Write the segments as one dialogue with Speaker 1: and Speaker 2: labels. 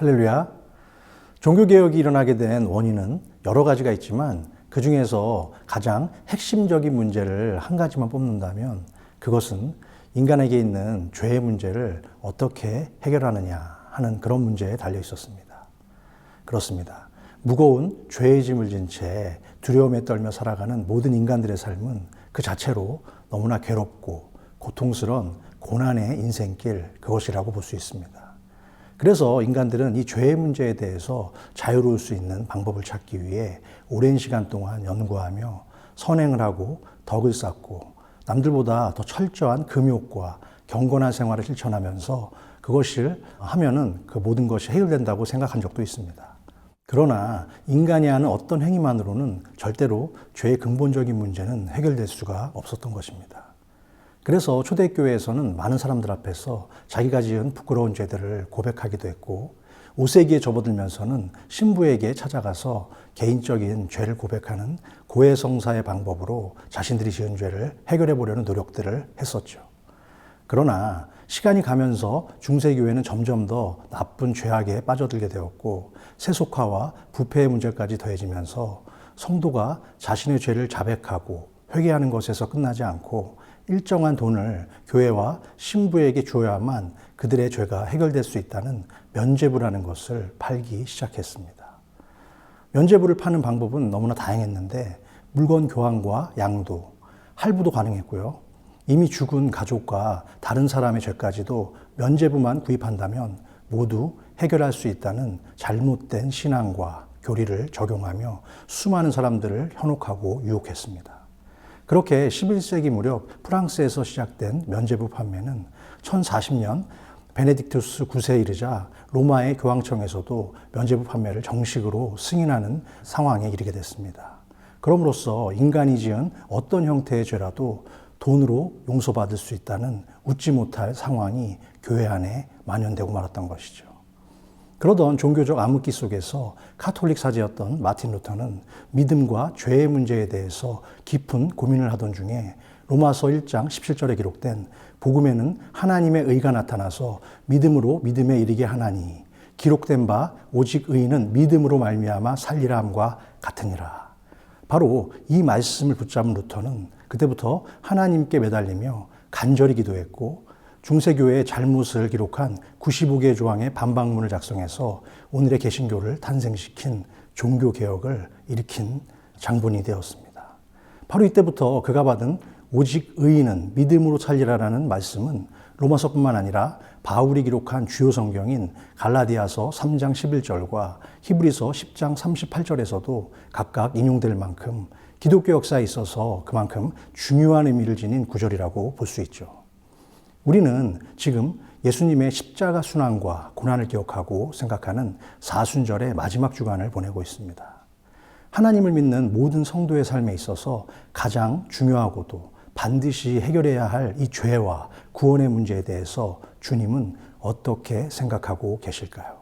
Speaker 1: 할렐루야. 종교개혁이 일어나게 된 원인은 여러 가지가 있지만 그 중에서 가장 핵심적인 문제를 한 가지만 뽑는다면 그것은 인간에게 있는 죄의 문제를 어떻게 해결하느냐 하는 그런 문제에 달려 있었습니다. 그렇습니다. 무거운 죄의 짐을 진 채 두려움에 떨며 살아가는 모든 인간들의 삶은 그 자체로 너무나 괴롭고 고통스러운 고난의 인생길, 그것이라고 볼 수 있습니다. 그래서 인간들은 이 죄의 문제에 대해서 자유로울 수 있는 방법을 찾기 위해 오랜 시간 동안 연구하며 선행을 하고 덕을 쌓고 남들보다 더 철저한 금욕과 경건한 생활을 실천하면서 그것을 하면은 그 모든 것이 해결된다고 생각한 적도 있습니다. 그러나 인간이 하는 어떤 행위만으로는 절대로 죄의 근본적인 문제는 해결될 수가 없었던 것입니다. 그래서 초대교회에서는 많은 사람들 앞에서 자기가 지은 부끄러운 죄들을 고백하기도 했고 5세기에 접어들면서는 신부에게 찾아가서 개인적인 죄를 고백하는 고해성사의 방법으로 자신들이 지은 죄를 해결해 보려는 노력들을 했었죠. 그러나 시간이 가면서 중세교회는 점점 더 나쁜 죄악에 빠져들게 되었고 세속화와 부패의 문제까지 더해지면서 성도가 자신의 죄를 자백하고 회개하는 것에서 끝나지 않고 일정한 돈을 교회와 신부에게 주어야만 그들의 죄가 해결될 수 있다는 면죄부라는 것을 팔기 시작했습니다. 면죄부를 파는 방법은 너무나 다양했는데 물건 교환과 양도, 할부도 가능했고요. 이미 죽은 가족과 다른 사람의 죄까지도 면죄부만 구입한다면 모두 해결할 수 있다는 잘못된 신앙과 교리를 적용하며 수많은 사람들을 현혹하고 유혹했습니다. 그렇게 11세기 무렵 프랑스에서 시작된 면죄부 판매는 1040년 베네딕투스 9세에 이르자 로마의 교황청에서도 면죄부 판매를 정식으로 승인하는 상황에 이르게 됐습니다. 그럼으로써 인간이 지은 어떤 형태의 죄라도 돈으로 용서받을 수 있다는 웃지 못할 상황이 교회 안에 만연되고 말았던 것이죠. 그러던 종교적 암흑기 속에서 카톨릭 사제였던 마틴 루터는 믿음과 죄의 문제에 대해서 깊은 고민을 하던 중에 로마서 1장 17절에 기록된 복음에는 하나님의 의가 나타나서 믿음으로 믿음에 이르게 하나니 기록된 바 오직 의인은 믿음으로 말미암아 살리라 함과 같으니라. 바로 이 말씀을 붙잡은 루터는 그때부터 하나님께 매달리며 간절히 기도했고 중세교회의 잘못을 기록한 95개 조항의 반박문을 작성해서 오늘의 개신교를 탄생시킨 종교개혁을 일으킨 장본인이 되었습니다. 바로 이때부터 그가 받은 오직 의인은 믿음으로 살리라라는 말씀은 로마서뿐만 아니라 바울이 기록한 주요 성경인 갈라디아서 3장 11절과 히브리서 10장 38절에서도 각각 인용될 만큼 기독교 역사에 있어서 그만큼 중요한 의미를 지닌 구절이라고 볼 수 있죠. 우리는 지금 예수님의 십자가 순환과 고난을 기억하고 생각하는 사순절의 마지막 주간을 보내고 있습니다. 하나님을 믿는 모든 성도의 삶에 있어서 가장 중요하고도 반드시 해결해야 할 이 죄와 구원의 문제에 대해서 주님은 어떻게 생각하고 계실까요?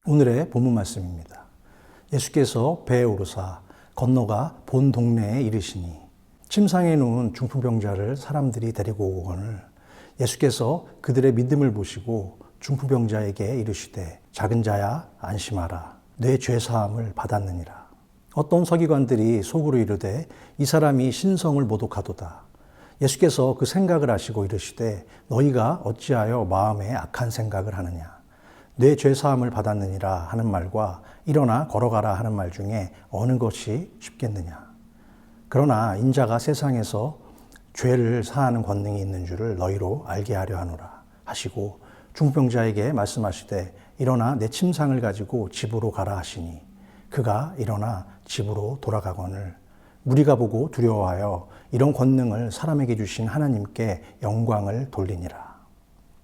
Speaker 1: 오늘의 본문 말씀입니다. 예수께서 배에 오르사 건너가 본 동네에 이르시니 침상에 누운 중풍병자를 사람들이 데리고 오거늘 예수께서 그들의 믿음을 보시고 중풍병자에게 이르시되 작은 자야 안심하라 내 죄사함을 받았느니라. 어떤 서기관들이 속으로 이르되 이 사람이 신성을 모독하도다. 예수께서 그 생각을 아시고 이르시되 너희가 어찌하여 마음에 악한 생각을 하느냐. 내 죄사함을 받았느니라 하는 말과 일어나 걸어가라 하는 말 중에 어느 것이 쉽겠느냐. 그러나 인자가 세상에서 죄를 사하는 권능이 있는 줄을 너희로 알게 하려 하노라 하시고 중풍병자에게 말씀하시되 일어나 내 침상을 가지고 집으로 가라 하시니 그가 일어나 집으로 돌아가거늘 무리가 보고 두려워하여 이런 권능을 사람에게 주신 하나님께 영광을 돌리니라.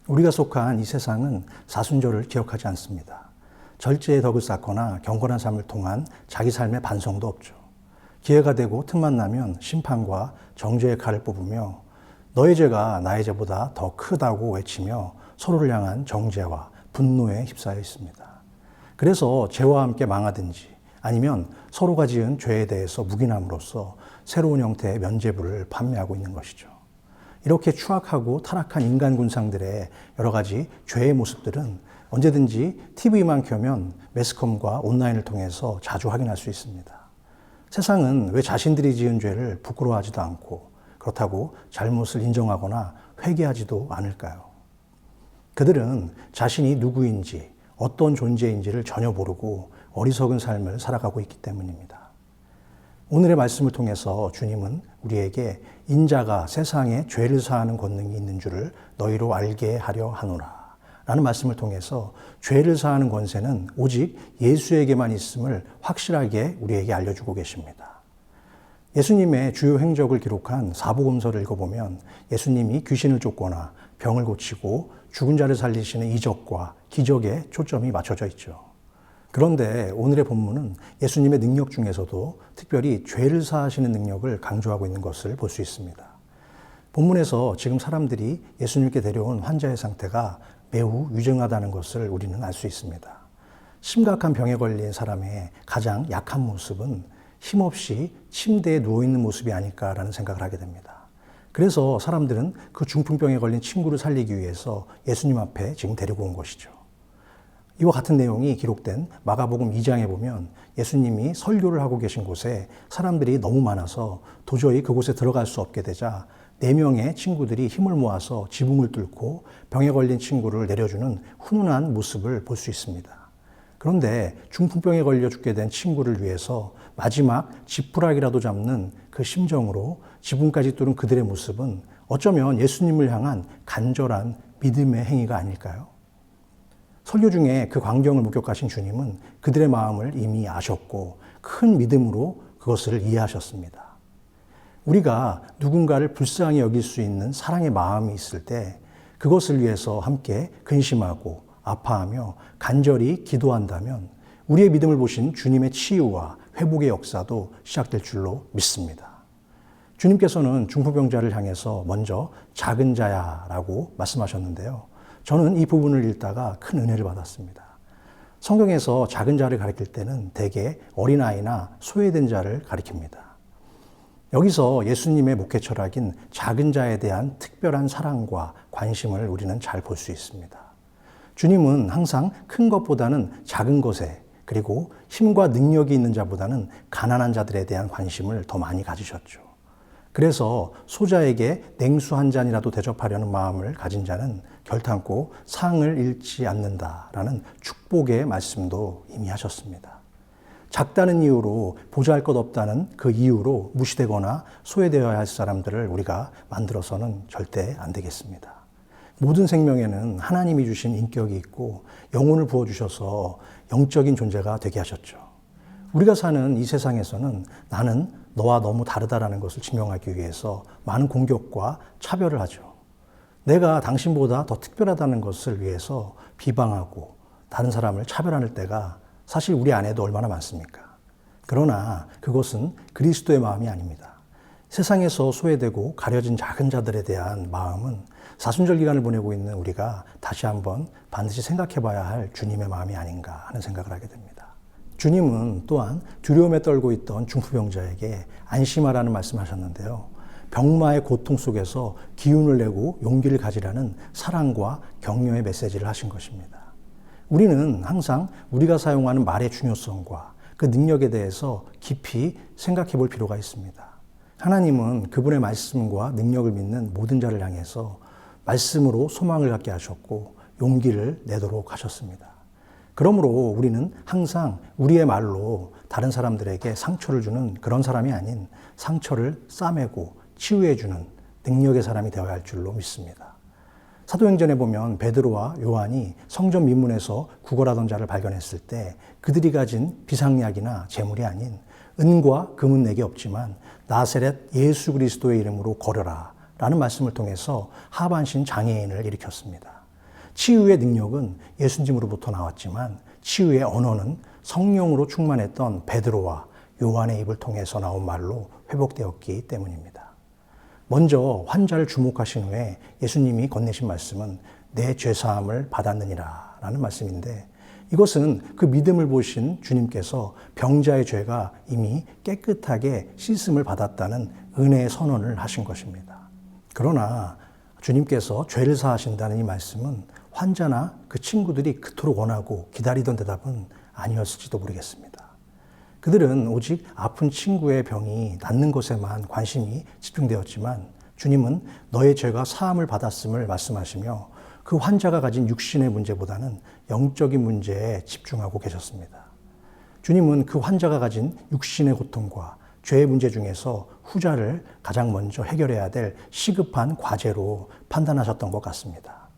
Speaker 1: 우리가 속한 이 세상은 사순절을 기억하지 않습니다. 절제의 덕을 쌓거나 경건한 삶을 통한 자기 삶의 반성도 없죠. 기회가 되고 틈만 나면 심판과 정죄의 칼을 뽑으며 너의 죄가 나의 죄보다 더 크다고 외치며 서로를 향한 정죄와 분노에 휩싸여 있습니다. 그래서 죄와 함께 망하든지 아니면 서로가 지은 죄에 대해서 묵인함으로써 새로운 형태의 면죄부를 판매하고 있는 것이죠. 이렇게 추악하고 타락한 인간 군상들의 여러 가지 죄의 모습들은 언제든지 TV만 켜면 매스컴과 온라인을 통해서 자주 확인할 수 있습니다. 세상은 왜 자신들이 지은 죄를 부끄러워하지도 않고 그렇다고 잘못을 인정하거나 회개하지도 않을까요? 그들은 자신이 누구인지 어떤 존재인지를 전혀 모르고 어리석은 삶을 살아가고 있기 때문입니다. 오늘의 말씀을 통해서 주님은 우리에게 인자가 세상에 죄를 사하는 권능이 있는 줄을 너희로 알게 하려 하노라 라는 말씀을 통해서 죄를 사하는 권세는 오직 예수에게만 있음을 확실하게 우리에게 알려주고 계십니다. 예수님의 주요 행적을 기록한 사복음서를 읽어보면 예수님이 귀신을 쫓거나 병을 고치고 죽은 자를 살리시는 이적과 기적에 초점이 맞춰져 있죠. 그런데 오늘의 본문은 예수님의 능력 중에서도 특별히 죄를 사하시는 능력을 강조하고 있는 것을 볼 수 있습니다. 본문에서 지금 사람들이 예수님께 데려온 환자의 상태가 매우 위중하다는 것을 우리는 알 수 있습니다. 심각한 병에 걸린 사람의 가장 약한 모습은 힘없이 침대에 누워있는 모습이 아닐까라는 생각을 하게 됩니다. 그래서 사람들은 그 중풍병에 걸린 친구를 살리기 위해서 예수님 앞에 지금 데리고 온 것이죠. 이와 같은 내용이 기록된 마가복음 2장에 보면 예수님이 설교를 하고 계신 곳에 사람들이 너무 많아서 도저히 그곳에 들어갈 수 없게 되자 4명의 친구들이 힘을 모아서 지붕을 뚫고 병에 걸린 친구를 내려주는 훈훈한 모습을 볼 수 있습니다. 그런데 중풍병에 걸려 죽게 된 친구를 위해서 마지막 지푸라기라도 잡는 그 심정으로 지붕까지 뚫은 그들의 모습은 어쩌면 예수님을 향한 간절한 믿음의 행위가 아닐까요? 설교 중에 그 광경을 목격하신 주님은 그들의 마음을 이미 아셨고 큰 믿음으로 그것을 이해하셨습니다. 우리가 누군가를 불쌍히 여길 수 있는 사랑의 마음이 있을 때 그것을 위해서 함께 근심하고 아파하며 간절히 기도한다면 우리의 믿음을 보신 주님의 치유와 회복의 역사도 시작될 줄로 믿습니다. 주님께서는 중풍병자를 향해서 먼저 작은 자야 라고 말씀하셨는데요. 저는 이 부분을 읽다가 큰 은혜를 받았습니다. 성경에서 작은 자를 가리킬 때는 대개 어린아이나 소외된 자를 가리킵니다. 여기서 예수님의 목회 철학인 작은 자에 대한 특별한 사랑과 관심을 우리는 잘 볼 수 있습니다. 주님은 항상 큰 것보다는 작은 것에 그리고 힘과 능력이 있는 자보다는 가난한 자들에 대한 관심을 더 많이 가지셨죠. 그래서 소자에게 냉수 한 잔이라도 대접하려는 마음을 가진 자는 결탄코 상을 잃지 않는다라는 축복의 말씀도 이미 하셨습니다. 작다는 이유로 보잘것 없다는 그 이유로 무시되거나 소외되어야 할 사람들을 우리가 만들어서는 절대 안 되겠습니다. 모든 생명에는 하나님이 주신 인격이 있고 영혼을 부어주셔서 영적인 존재가 되게 하셨죠. 우리가 사는 이 세상에서는 나는 너와 너무 다르다라는 것을 증명하기 위해서 많은 공격과 차별을 하죠. 내가 당신보다 더 특별하다는 것을 위해서 비방하고 다른 사람을 차별할 때가 사실 우리 안에도 얼마나 많습니까? 그러나 그것은 그리스도의 마음이 아닙니다. 세상에서 소외되고 가려진 작은 자들에 대한 마음은 사순절 기간을 보내고 있는 우리가 다시 한번 반드시 생각해 봐야 할 주님의 마음이 아닌가 하는 생각을 하게 됩니다. 주님은 또한 두려움에 떨고 있던 중풍병자에게 안심하라는 말씀하셨는데요. 병마의 고통 속에서 기운을 내고 용기를 가지라는 사랑과 격려의 메시지를 하신 것입니다. 우리는 항상 우리가 사용하는 말의 중요성과 그 능력에 대해서 깊이 생각해 볼 필요가 있습니다. 하나님은 그분의 말씀과 능력을 믿는 모든 자를 향해서 말씀으로 소망을 갖게 하셨고 용기를 내도록 하셨습니다. 그러므로 우리는 항상 우리의 말로 다른 사람들에게 상처를 주는 그런 사람이 아닌 상처를 싸매고 치유해주는 능력의 사람이 되어야 할 줄로 믿습니다. 사도행전에 보면 베드로와 요한이 성전 민문에서 구걸하던 자를 발견했을 때 그들이 가진 비상약이나 재물이 아닌 은과 금은 내게 없지만 나사렛 예수 그리스도의 이름으로 걸어라 라는 말씀을 통해서 하반신 장애인을 일으켰습니다. 치유의 능력은 예수님으로부터 나왔지만 치유의 언어는 성령으로 충만했던 베드로와 요한의 입을 통해서 나온 말로 회복되었기 때문입니다. 먼저 환자를 주목하신 후에 예수님이 건네신 말씀은 내 죄사함을 받았느니라 라는 말씀인데 이것은 그 믿음을 보신 주님께서 병자의 죄가 이미 깨끗하게 씻음을 받았다는 은혜의 선언을 하신 것입니다. 그러나 주님께서 죄를 사하신다는 이 말씀은 환자나 그 친구들이 그토록 원하고 기다리던 대답은 아니었을지도 모르겠습니다. 그들은 오직 아픈 친구의 병이 낫는 것에만 관심이 집중되었지만 주님은 너의 죄가 사함을 받았음을 말씀하시며 그 환자가 가진 육신의 문제보다는 영적인 문제에 집중하고 계셨습니다. 주님은 그 환자가 가진 육신의 고통과 죄의 문제 중에서 후자를 가장 먼저 해결해야 될 시급한 과제로 판단하셨던 것 같습니다.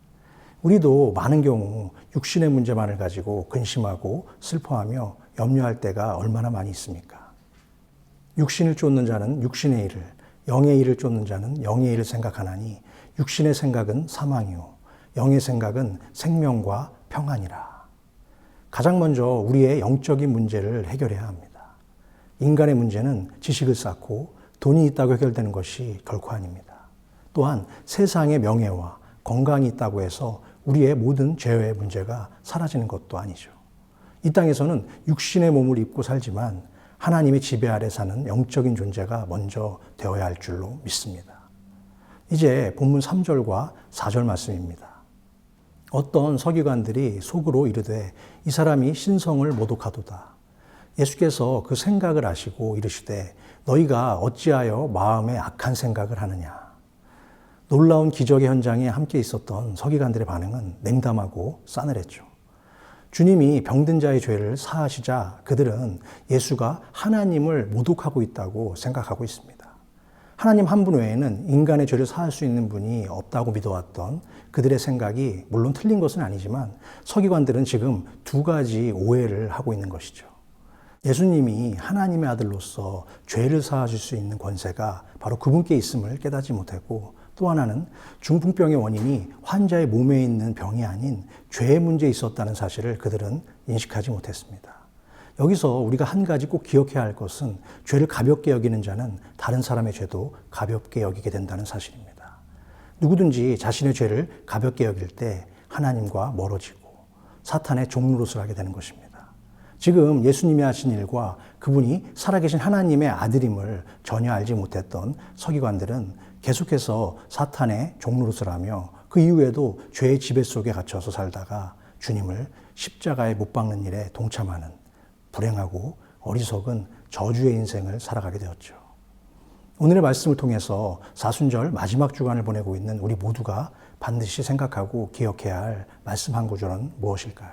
Speaker 1: 우리도 많은 경우 육신의 문제만을 가지고 근심하고 슬퍼하며 염려할 때가 얼마나 많이 있습니까? 육신을 쫓는 자는 육신의 일을, 영의 일을 쫓는 자는 영의 일을 생각하나니 육신의 생각은 사망이요 영의 생각은 생명과 평안이라. 가장 먼저 우리의 영적인 문제를 해결해야 합니다. 인간의 문제는 지식을 쌓고 돈이 있다고 해결되는 것이 결코 아닙니다. 또한 세상의 명예와 건강이 있다고 해서 우리의 모든 죄의 문제가 사라지는 것도 아니죠. 이 땅에서는 육신의 몸을 입고 살지만 하나님의 지배 아래 사는 영적인 존재가 먼저 되어야 할 줄로 믿습니다. 이제 본문 3절과 4절 말씀입니다. 어떤 서기관들이 속으로 이르되 이 사람이 신성을 모독하도다. 예수께서 그 생각을 아시고 이르시되 너희가 어찌하여 마음에 악한 생각을 하느냐. 놀라운 기적의 현장에 함께 있었던 서기관들의 반응은 냉담하고 싸늘했죠. 주님이 병든 자의 죄를 사하시자 그들은 예수가 하나님을 모독하고 있다고 생각하고 있습니다. 하나님 한 분 외에는 인간의 죄를 사할 수 있는 분이 없다고 믿어왔던 그들의 생각이 물론 틀린 것은 아니지만 서기관들은 지금 두 가지 오해를 하고 있는 것이죠. 예수님이 하나님의 아들로서 죄를 사하실 수 있는 권세가 바로 그분께 있음을 깨닫지 못했고 또 하나는 중풍병의 원인이 환자의 몸에 있는 병이 아닌 죄의 문제에 있었다는 사실을 그들은 인식하지 못했습니다. 여기서 우리가 한 가지 꼭 기억해야 할 것은 죄를 가볍게 여기는 자는 다른 사람의 죄도 가볍게 여기게 된다는 사실입니다. 누구든지 자신의 죄를 가볍게 여길 때 하나님과 멀어지고 사탄의 종노릇을 하게 되는 것입니다. 지금 예수님이 하신 일과 그분이 살아계신 하나님의 아들임을 전혀 알지 못했던 서기관들은 계속해서 사탄의 종노릇을 하며 그 이후에도 죄의 지배 속에 갇혀서 살다가 주님을 십자가에 못 박는 일에 동참하는 불행하고 어리석은 저주의 인생을 살아가게 되었죠. 오늘의 말씀을 통해서 사순절 마지막 주간을 보내고 있는 우리 모두가 반드시 생각하고 기억해야 할 말씀 한 구절은 무엇일까요?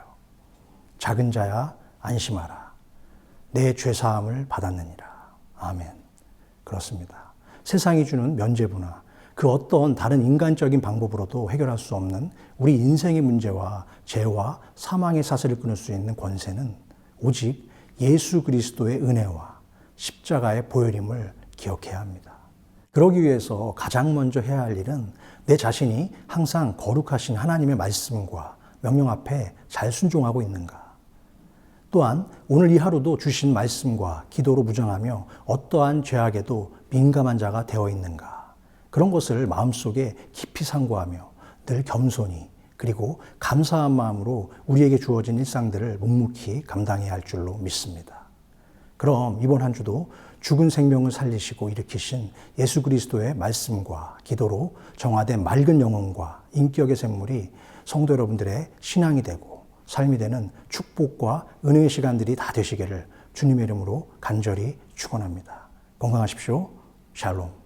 Speaker 1: 작은 자야 안심하라. 내 죄사함을 받았느니라. 아멘. 그렇습니다. 세상이 주는 면죄부나 그 어떤 다른 인간적인 방법으로도 해결할 수 없는 우리 인생의 문제와 죄와 사망의 사슬을 끊을 수 있는 권세는 오직 예수 그리스도의 은혜와 십자가의 보혈임을 기억해야 합니다. 그러기 위해서 가장 먼저 해야 할 일은 내 자신이 항상 거룩하신 하나님의 말씀과 명령 앞에 잘 순종하고 있는가. 또한 오늘 이 하루도 주신 말씀과 기도로 무장하며 어떠한 죄악에도 민감한 자가 되어 있는가. 그런 것을 마음속에 깊이 상고하며 늘 겸손히 그리고 감사한 마음으로 우리에게 주어진 일상들을 묵묵히 감당해야 할 줄로 믿습니다. 그럼 이번 한 주도 죽은 생명을 살리시고 일으키신 예수 그리스도의 말씀과 기도로 정화된 맑은 영혼과 인격의 샘물이 성도 여러분들의 신앙이 되고 삶이 되는 축복과 은혜의 시간들이 다 되시기를 주님의 이름으로 간절히 축원합니다. 건강하십시오. 샬롬.